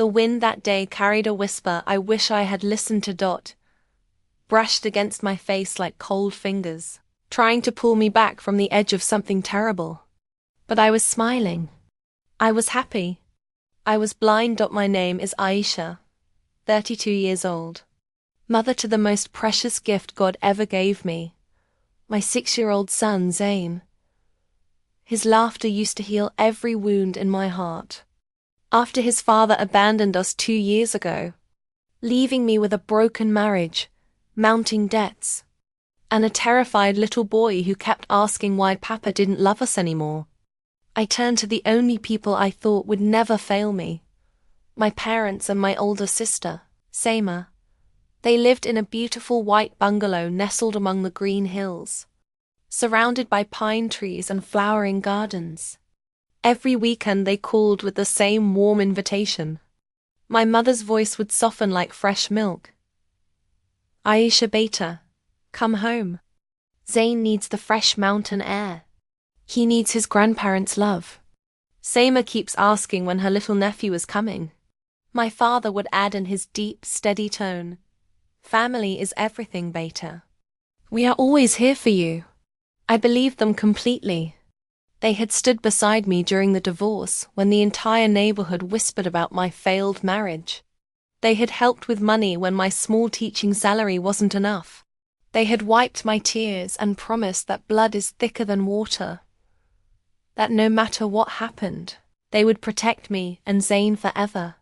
The wind that day carried a whisper I wish I had listened to. Brushed against my face like cold fingers, trying to pull me back from the edge of something terrible. But I was smiling. I was happy. I was blind. My name is Aisha, 32 years old. Mother to the most precious gift God ever gave me, my 6-year-old son, Zayn. His laughter used to heal every wound in my heart. After his father abandoned us 2 years ago, leaving me with a broken marriage, mounting debts, and a terrified little boy who kept asking why Papa didn't love us anymore, I turned to the only people I thought would never fail me, my parents and my older sister, Seema. They lived in a beautiful white bungalow nestled among the green hills, surrounded by pine trees and flowering gardens. Every weekend they called with the same warm invitation. My mother's voice would soften like fresh milk. Aisha beta, come home. Zayn needs the fresh mountain air. He needs his grandparents' love. Seema keeps asking when her little nephew is coming. My father would add in his deep, steady tone, family is everything, beta. We are always here for you. I believed them completely. They had stood beside me during the divorce when the entire neighborhood whispered about my failed marriage. They had helped with money when my small teaching salary wasn't enough. They had wiped my tears and promised that blood is thicker than water, that no matter what happened, they would protect me and Zayn forever.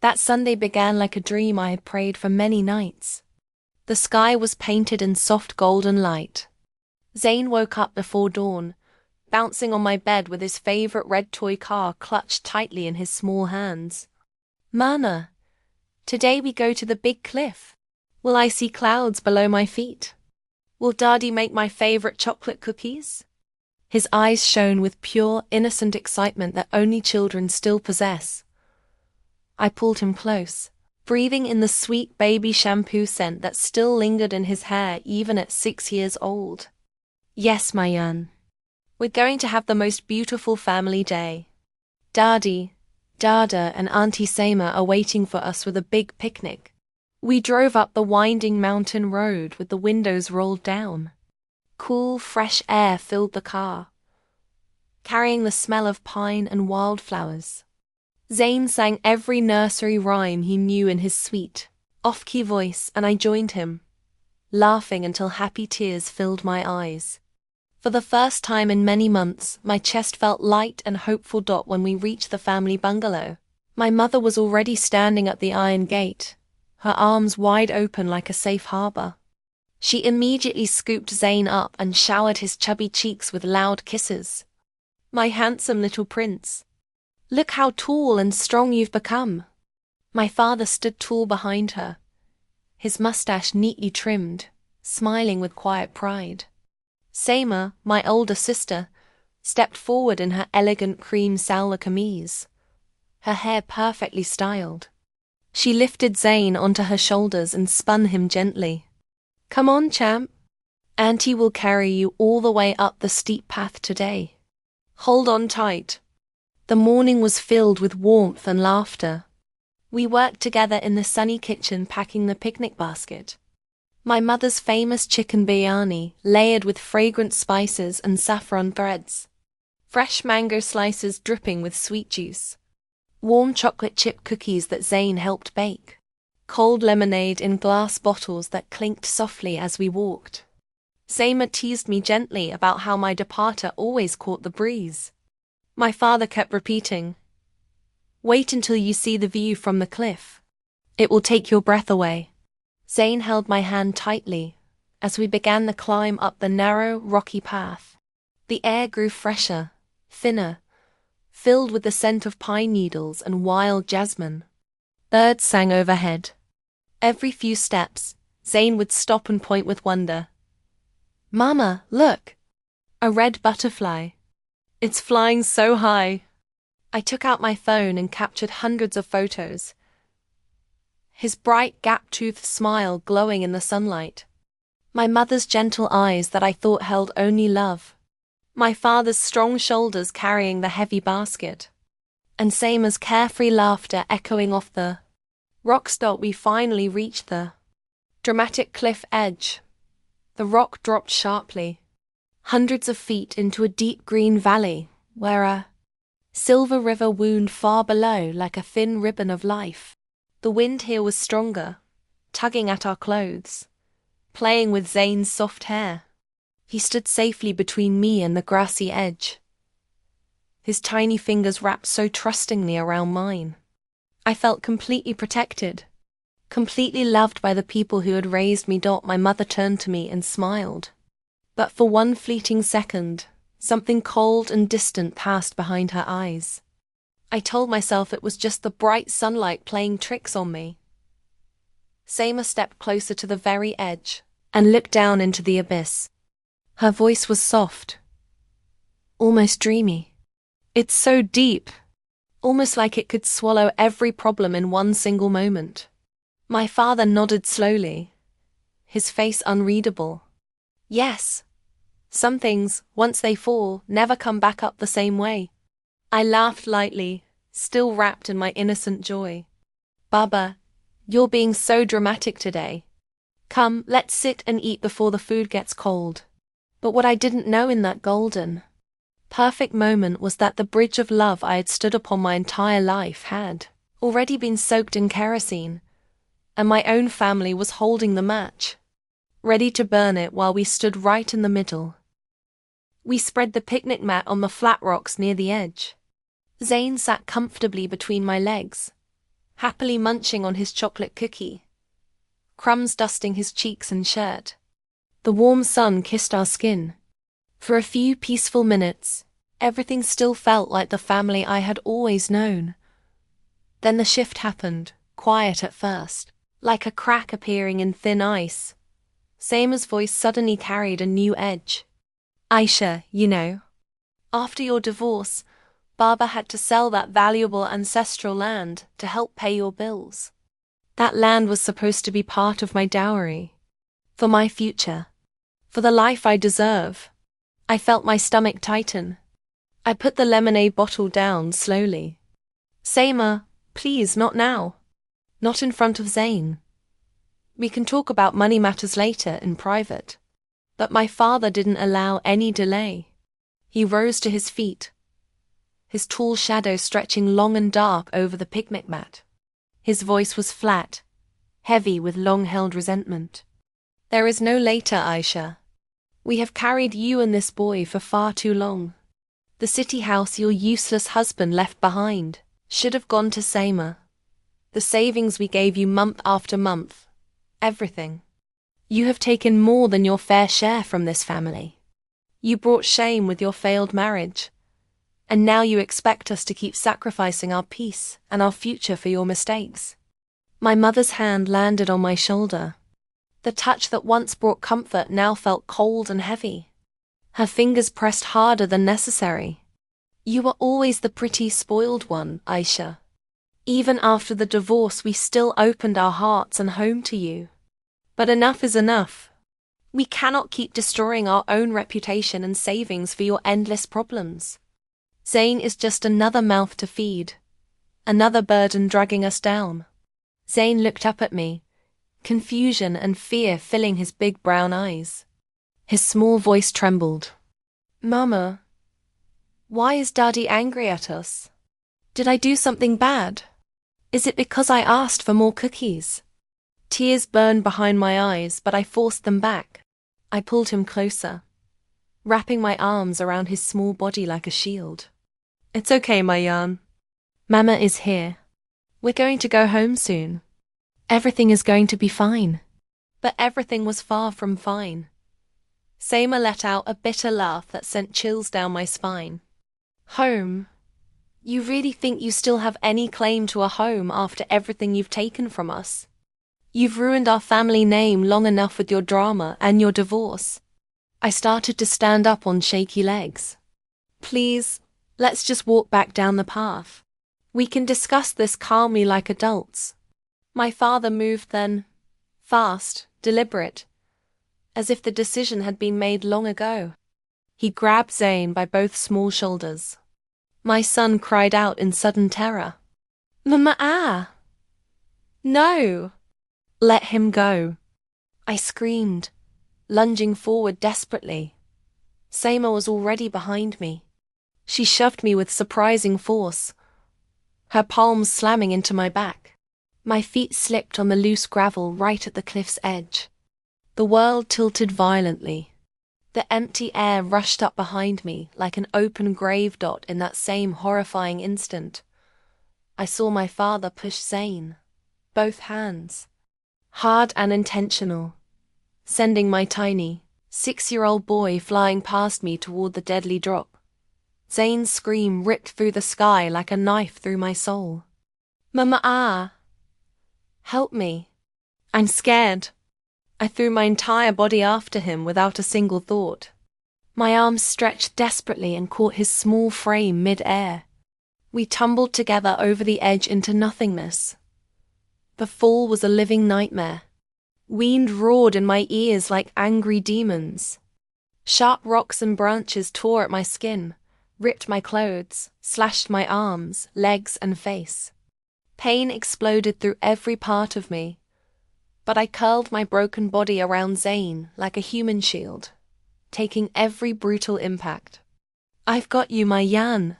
That Sunday began like a dream I had prayed for many nights. The sky was painted in soft golden light. Zayn woke up before dawn, bouncing on my bed with his favorite red toy car clutched tightly in his small hands. Mama, today we go to the big cliff. Will I see clouds below my feet? Will Daddy make my favorite chocolate cookies? His eyes shone with pure, innocent excitement that only children still possess. I pulled him close, breathing in the sweet baby shampoo scent that still lingered in his hair even at 6 years old. Yes, my Yan. We're going to have the most beautiful family day. Daddy, Dada and Auntie Seema are waiting for us with a big picnic. We drove up the winding mountain road with the windows rolled down. Cool, fresh air filled the car, carrying the smell of pine and wildflowers. Zayn sang every nursery rhyme he knew in his sweet, off-key voice, and I joined him, laughing until happy tears filled my eyes. For the first time in many months, my chest felt light and hopeful. When we reached the family bungalow, my mother was already standing at the iron gate, her arms wide open like a safe harbor. She immediately scooped Zayn up and showered his chubby cheeks with loud kisses. My handsome little prince. Look how tall and strong you've become. My father stood tall behind her, his mustache neatly trimmed, smiling with quiet pride. Seema, my older sister, stepped forward in her elegant cream salwar kameez, her hair perfectly styled. She lifted Zayn onto her shoulders and spun him gently. Come on, champ. Auntie will carry you all the way up the steep path today. Hold on tight. The morning was filled with warmth and laughter. We worked together in the sunny kitchen packing the picnic basket. My mother's famous chicken biryani, layered with fragrant spices and saffron threads. Fresh mango slices dripping with sweet juice. Warm chocolate chip cookies that Zayn helped bake. Cold lemonade in glass bottles that clinked softly as we walked. Seema teased me gently about how my departure always caught the breeze. My father kept repeating, wait until you see the view from the cliff. It will take your breath away. Zayn held my hand tightly as we began the climb up the narrow, rocky path. The air grew fresher, thinner, filled with the scent of pine needles and wild jasmine. Birds sang overhead. Every few steps, Zayn would stop and point with wonder. Mama, look! A red butterfly. It's flying so high. I took out my phone and captured hundreds of photos. His bright, gap-toothed smile glowing in the sunlight. My mother's gentle eyes that I thought held only love. My father's strong shoulders carrying the heavy basket. and Sama's carefree laughter echoing off the rocks. We finally reached the dramatic cliff edge. The rock dropped sharply, hundreds of feet into a deep green valley, where a silver river wound far below like a thin ribbon of life. The wind here was stronger, tugging at our clothes, playing with Zane's soft hair. He stood safely between me and the grassy edge, his tiny fingers wrapped so trustingly around mine. I felt completely protected, completely loved by the people who had raised me. My mother turned to me and smiled. But for one fleeting second, something cold and distant passed behind her eyes. I told myself it was just the bright sunlight playing tricks on me. Sama stepped closer to the very edge and looked down into the abyss. Her voice was soft, almost dreamy. It's so deep, almost like it could swallow every problem in one single moment. My father nodded slowly, his face unreadable. Yes, some things, once they fall, never come back up the same way. I laughed lightly, still wrapped in my innocent joy. Baba, you're being so dramatic today. Come, let's sit and eat before the food gets cold. But what I didn't know in that golden, perfect moment was that the bridge of love I had stood upon my entire life had already been soaked in kerosene, and my own family was holding the match, ready to burn it while we stood right in the middle. We spread the picnic mat on the flat rocks near the edge. Zane sat comfortably between my legs, happily munching on his chocolate cookie, crumbs dusting his cheeks and shirt. The warm sun kissed our skin. For a few peaceful minutes, everything still felt like the family I had always known. Then the shift happened, quiet at first, like a crack appearing in thin ice. Sama's voice suddenly carried a new edge. Aisha, you know, after your divorce, Baba had to sell that valuable ancestral land to help pay your bills. That land was supposed to be part of my dowry, for my future, for the life I deserve. I felt my stomach tighten. I put the lemonade bottle down slowly. Sama, please, not now. Not in front of Zane. We can talk about money matters later in private. But my father didn't allow any delay. He rose to his feet, his tall shadow stretching long and dark over the picnic mat. His voice was flat, heavy with long-held resentment. There is no later, Aisha. We have carried you and this boy for far too long. The city house your useless husband left behind should have gone to Sama. The savings we gave you month after month. Everything. You have taken more than your fair share from this family. You brought shame with your failed marriage. And now you expect us to keep sacrificing our peace and our future for your mistakes. My mother's hand landed on my shoulder. The touch that once brought comfort now felt cold and heavy. Her fingers pressed harder than necessary. You were always the pretty, spoiled one, Aisha. Even after the divorce, we still opened our hearts and home to you. But enough is enough. We cannot keep destroying our own reputation and savings for your endless problems. Zane is just another mouth to feed, another burden dragging us down. Zane looked up at me, confusion and fear filling his big brown eyes. His small voice trembled. Mama, why is Daddy angry at us? Did I do something bad? Is it because I asked for more cookies? Tears burned behind my eyes, but I forced them back. I pulled him closer, wrapping my arms around his small body like a shield. It's okay, my Jan. Mama is here. We're going to go home soon. Everything is going to be fine. But everything was far from fine. Sama let out a bitter laugh that sent chills down my spine. Home? You really think you still have any claim to a home after everything you've taken from us? You've ruined our family name long enough with your drama and your divorce. I started to stand up on shaky legs. Please, let's just walk back down the path. We can discuss this calmly like adults. My father moved then, fast, deliberate, as if the decision had been made long ago. He grabbed Zane by both small shoulders. My son cried out in sudden terror. Mama! No! Let him go! I screamed, lunging forward desperately. Seima was already behind me. She shoved me with surprising force, her palms slamming into my back. My feet slipped on the loose gravel right at the cliff's edge. The world tilted violently. The empty air rushed up behind me like an open grave dot in that same horrifying instant. I saw my father push Zane, both hands, hard and intentional, sending my tiny, 6-year-old boy flying past me toward the deadly drop. Zane's scream ripped through the sky like a knife through my soul. Mama! Help me. I'm scared. I threw my entire body after him without a single thought. My arms stretched desperately and caught his small frame mid-air. We tumbled together over the edge into nothingness. The fall was a living nightmare. Wind roared in my ears like angry demons. Sharp rocks and branches tore at my skin, ripped my clothes, slashed my arms, legs, and face. Pain exploded through every part of me, but I curled my broken body around Zane like a human shield, taking every brutal impact. I've got you, my Yan.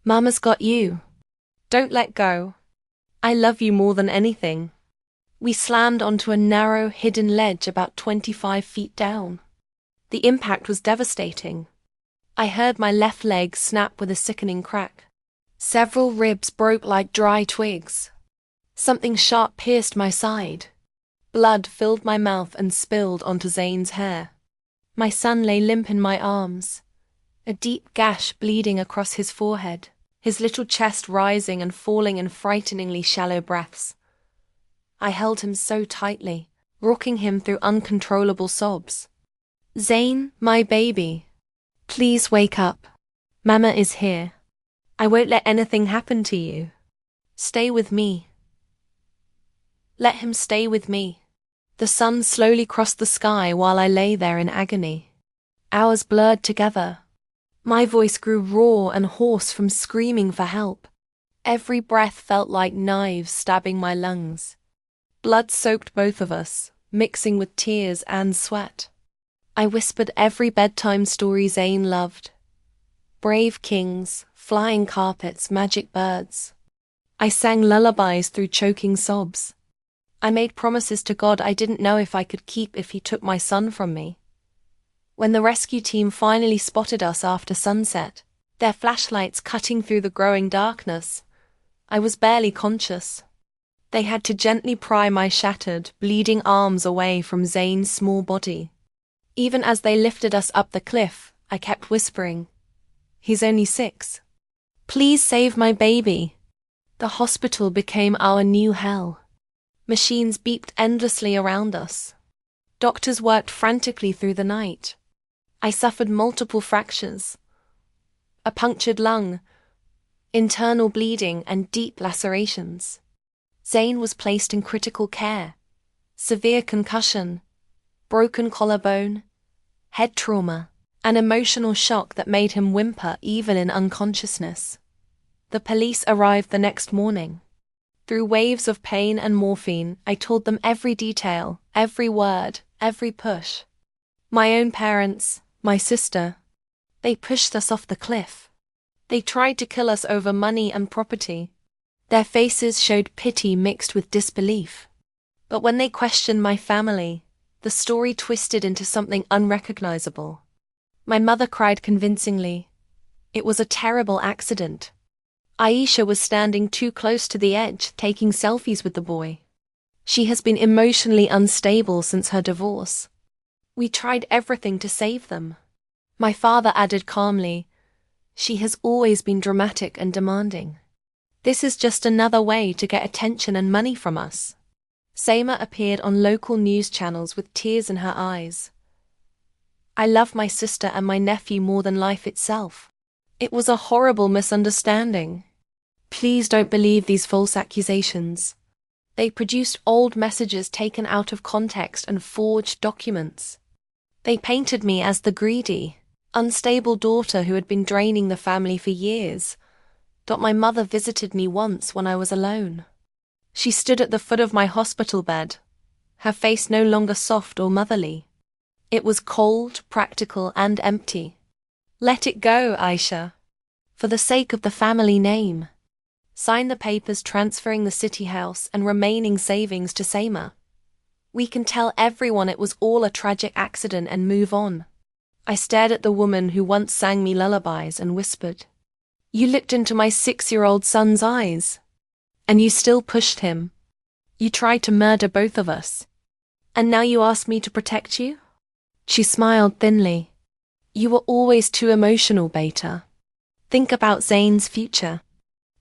Mama's got you. Don't let go. I love you more than anything. We slammed onto a narrow, hidden ledge about 25 feet down. The impact was devastating. I heard my left leg snap with a sickening crack. Several ribs broke like dry twigs. Something sharp pierced my side. Blood filled my mouth and spilled onto Zane's hair. My son lay limp in my arms, a deep gash bleeding across his forehead, his little chest rising and falling in frighteningly shallow breaths. I held him so tightly, rocking him through uncontrollable sobs. Zane, my baby, please wake up. Mama is here. I won't let anything happen to you. Stay with me. Let him stay with me. The sun slowly crossed the sky while I lay there in agony. Hours blurred together. My voice grew raw and hoarse from screaming for help. Every breath felt like knives stabbing my lungs. Blood soaked both of us, mixing with tears and sweat. I whispered every bedtime story Zane loved. Brave kings, flying carpets, magic birds. I sang lullabies through choking sobs. I made promises to God I didn't know if I could keep if he took my son from me. When the rescue team finally spotted us after sunset, their flashlights cutting through the growing darkness, I was barely conscious. They had to gently pry my shattered, bleeding arms away from Zane's small body. Even as they lifted us up the cliff, I kept whispering, "He's only 6. Please save my baby." The hospital became our new hell. Machines beeped endlessly around us. Doctors worked frantically through the night. I suffered multiple fractures, a punctured lung, internal bleeding, and deep lacerations. Zane was placed in critical care, severe concussion, broken collarbone, head trauma, an emotional shock that made him whimper even in unconsciousness. The police arrived the next morning. Through waves of pain and morphine, I told them every detail, every word, every push. My own parents, my sister, they pushed us off the cliff. They tried to kill us over money and property. Their faces showed pity mixed with disbelief. But when they questioned my family, the story twisted into something unrecognizable. My mother cried convincingly. It was a terrible accident. Aisha was standing too close to the edge, taking selfies with the boy. She has been emotionally unstable since her divorce. We tried everything to save them. My father added calmly, "She has always been dramatic and demanding. This is just another way to get attention and money from us." Seima appeared on local news channels with tears in her eyes. "I love my sister and my nephew more than life itself. It was a horrible misunderstanding. Please don't believe these false accusations." They produced old messages taken out of context and forged documents. They painted me as the greedy, unstable daughter who had been draining the family for years, My mother visited me once when I was alone. She stood at the foot of my hospital bed, her face no longer soft or motherly. It was cold, practical, and empty. Let it go, Aisha. For the sake of the family name. Sign the papers transferring the city house and remaining savings to Seima. We can tell everyone it was all a tragic accident and move on. I stared at the woman who once sang me lullabies and whispered, "You looked into my 6-year-old son's eyes. And you still pushed him. You tried to murder both of us. And now you ask me to protect you?" She smiled thinly. "You were always too emotional, Beta. Think about Zane's future.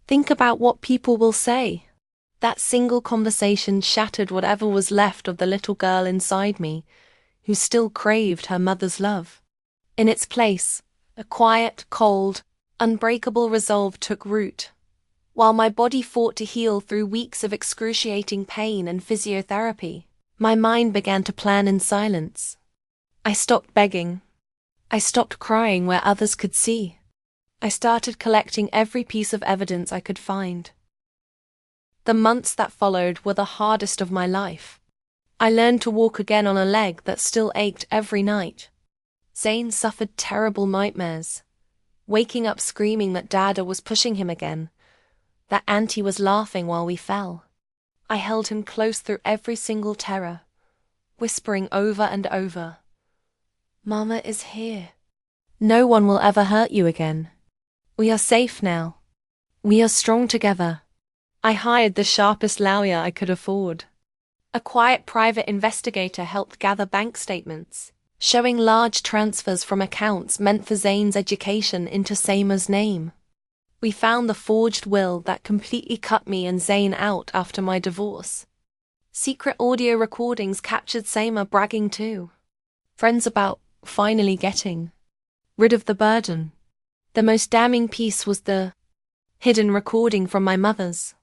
Think about what people will say." That single conversation shattered whatever was left of the little girl inside me, who still craved her mother's love. In its place, a quiet, cold, unbreakable resolve took root. While my body fought to heal through weeks of excruciating pain and physiotherapy, my mind began to plan in silence. I stopped begging. I stopped crying where others could see. I started collecting every piece of evidence I could find. The months that followed were the hardest of my life. I learned to walk again on a leg that still ached every night. Zane suffered terrible nightmares, waking up screaming that Dada was pushing him again, that Auntie was laughing while we fell. I held him close through every single terror, whispering over and over, "Mama is here. No one will ever hurt you again. We are safe now. We are strong together." I hired the sharpest lawyer I could afford. A quiet private investigator helped gather bank statements, showing large transfers from accounts meant for Zane's education into Seima's name. We found the forged will that completely cut me and Zane out after my divorce. Secret audio recordings captured Seima bragging too. Friends about finally getting rid of the burden. The most damning piece was the hidden recording from my mother's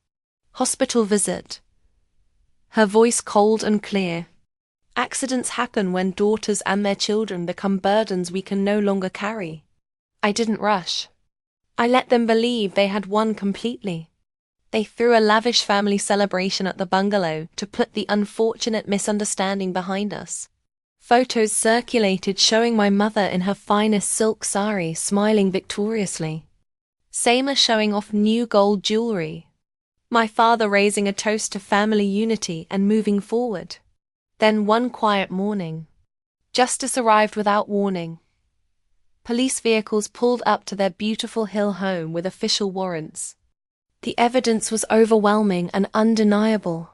hospital visit. Her voice cold and clear. Accidents happen when daughters and their children become burdens we can no longer carry. I didn't rush. I let them believe they had won completely. They threw a lavish family celebration at the bungalow to put the unfortunate misunderstanding behind us. Photos circulated showing my mother in her finest silk sari smiling victoriously. Seima showing off new gold jewelry. My father raising a toast to family unity and moving forward. Then one quiet morning, justice arrived without warning. Police vehicles pulled up to their beautiful hill home with official warrants. The evidence was overwhelming and undeniable.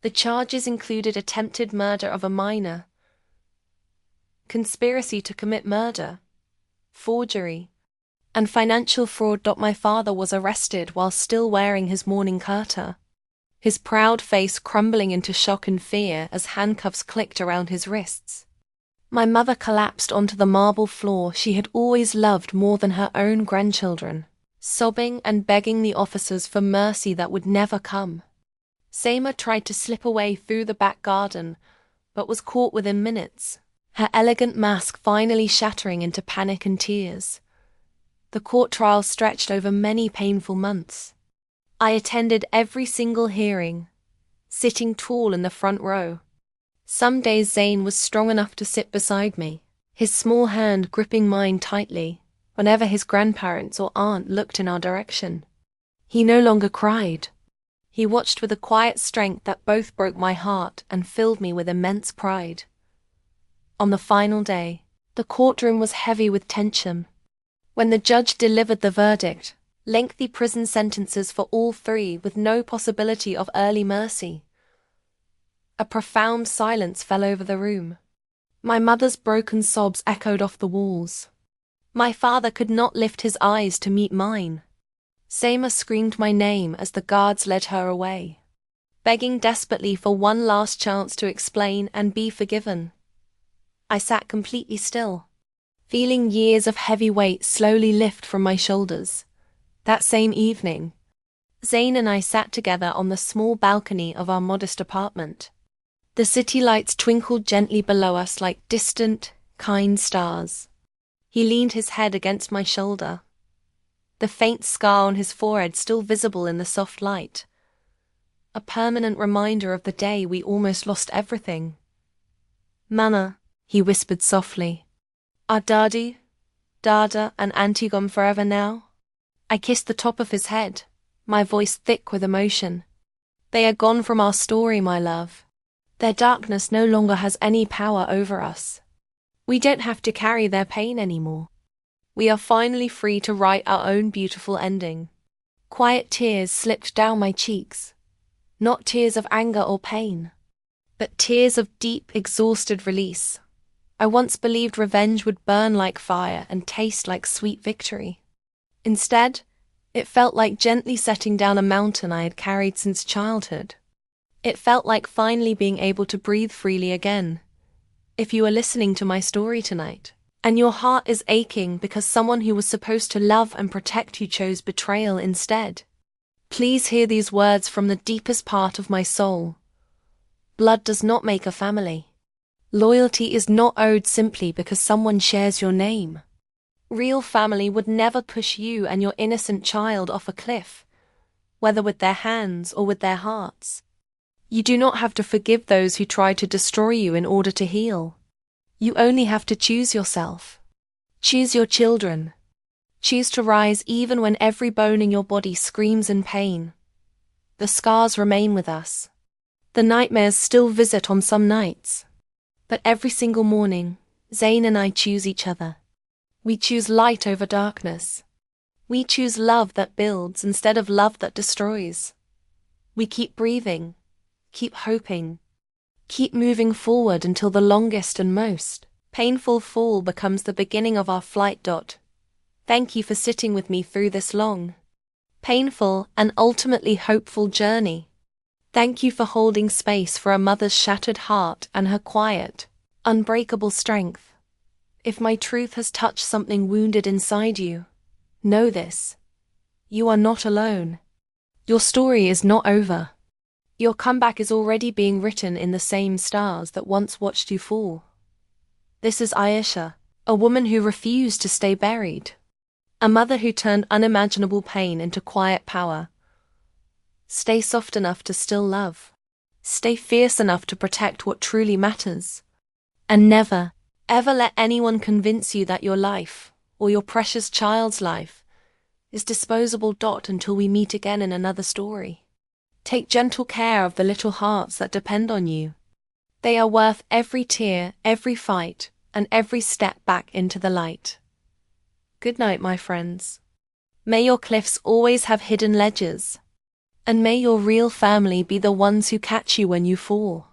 The charges included attempted murder of a minor, conspiracy to commit murder, forgery, and financial fraud. My father was arrested while still wearing his mourning kurta, his proud face crumbling into shock and fear as handcuffs clicked around his wrists. My mother collapsed onto the marble floor she had always loved more than her own grandchildren, sobbing and begging the officers for mercy that would never come. Seima tried to slip away through the back garden, but was caught within minutes, her elegant mask finally shattering into panic and tears. The court trial stretched over many painful months. I attended every single hearing, sitting tall in the front row. Some days Zane was strong enough to sit beside me, his small hand gripping mine tightly whenever his grandparents or aunt looked in our direction. He no longer cried. He watched with a quiet strength that both broke my heart and filled me with immense pride. On the final day, the courtroom was heavy with tension. When the judge delivered the verdict, lengthy prison sentences for all three with no possibility of early mercy, a profound silence fell over the room. My mother's broken sobs echoed off the walls. My father could not lift his eyes to meet mine. Seima screamed my name as the guards led her away, begging desperately for one last chance to explain and be forgiven. I sat completely still, feeling years of heavy weight slowly lift from my shoulders. That same evening, Zane and I sat together on the small balcony of our modest apartment. The city lights twinkled gently below us like distant, kind stars. He leaned his head against my shoulder, the faint scar on his forehead still visible in the soft light. A permanent reminder of the day we almost lost everything. "Mana," he whispered softly. "Are Daddy, Dada, and Auntie gone forever now?" I kissed the top of his head, my voice thick with emotion. "They are gone from our story, my love. Their darkness no longer has any power over us. We don't have to carry their pain anymore. We are finally free to write our own beautiful ending." Quiet tears slipped down my cheeks. Not tears of anger or pain, but tears of deep, exhausted release. I once believed revenge would burn like fire and taste like sweet victory. Instead, it felt like gently setting down a mountain I had carried since childhood. It felt like finally being able to breathe freely again. If you are listening to my story tonight, and your heart is aching because someone who was supposed to love and protect you chose betrayal instead, please hear these words from the deepest part of my soul. Blood does not make a family. Loyalty is not owed simply because someone shares your name. Real family would never push you and your innocent child off a cliff, whether with their hands or with their hearts. You do not have to forgive those who try to destroy you in order to heal. You only have to choose yourself. Choose your children. Choose to rise even when every bone in your body screams in pain. The scars remain with us. The nightmares still visit on some nights. But every single morning, Zayn and I choose each other. We choose light over darkness. We choose love that builds instead of love that destroys. We keep breathing, keep hoping, keep moving forward until the longest and most painful fall becomes the beginning of our flight. Thank you for sitting with me through this long, painful, and ultimately hopeful journey. Thank you for holding space for a mother's shattered heart and her quiet, unbreakable strength. If my truth has touched something wounded inside you, know this: you are not alone. Your story is not over. Your comeback is already being written in the same stars that once watched you fall. This is Aisha, a woman who refused to stay buried. A mother who turned unimaginable pain into quiet power. Stay soft enough to still love. Stay fierce enough to protect what truly matters. And never, ever let anyone convince you that your life, or your precious child's life, is disposable. Until we meet again in another story. Take gentle care of the little hearts that depend on you. They are worth every tear, every fight, and every step back into the light. Good night, my friends. May your cliffs always have hidden ledges, and may your real family be the ones who catch you when you fall.